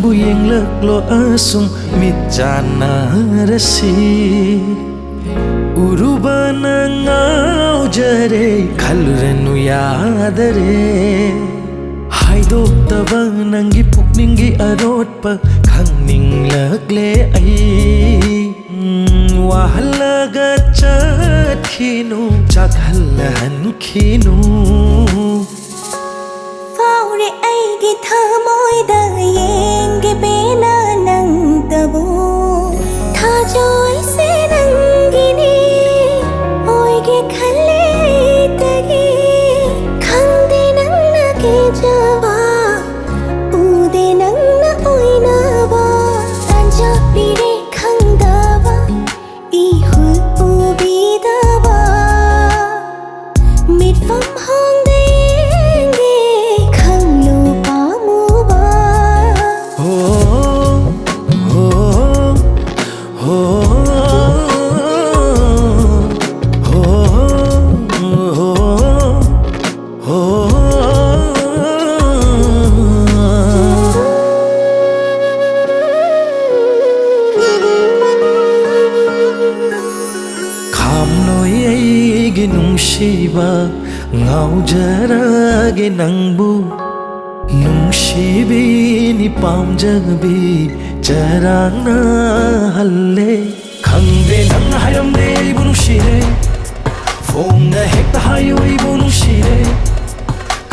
bu yenglek lo asung mit janarasi urubana ngau jare khalrenu yadare haidoktawa nangi pukningi arotpa khangninglakle ai wahalaga chathinu chakhalhankhinu faure aigi thamoida yenge bena nangtabu thajoi se nangini oige khalle tagi khangde nangna ke jawa ude nangna oinaba tanja pire khangdawa ihul ubidaba mitfam hongde yenge khanglo pamuba nungsiba ngaujarage nangbu nungsibi ni pamjagbi charangna halle khangde nang hayamde ibu nungsire phongna hekta hayo ibu nungsire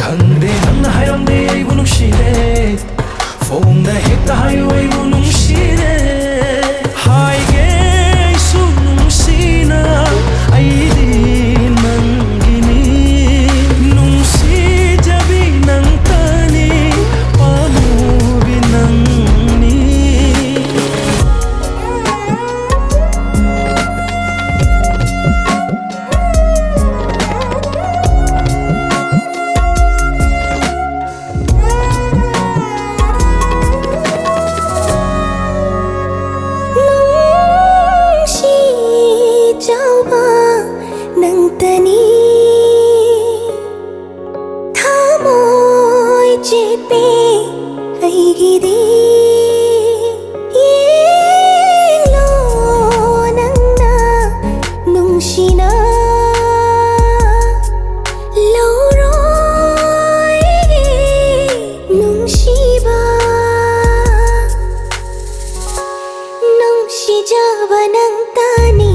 khangde nang hayamde ibu nungsire phongna hekta hayo ibu nungsire haige su nungsina aidi nangtani thamoi chepe aigidi yelo nangna nungsina loroi nungshiba nungsijaba nangtani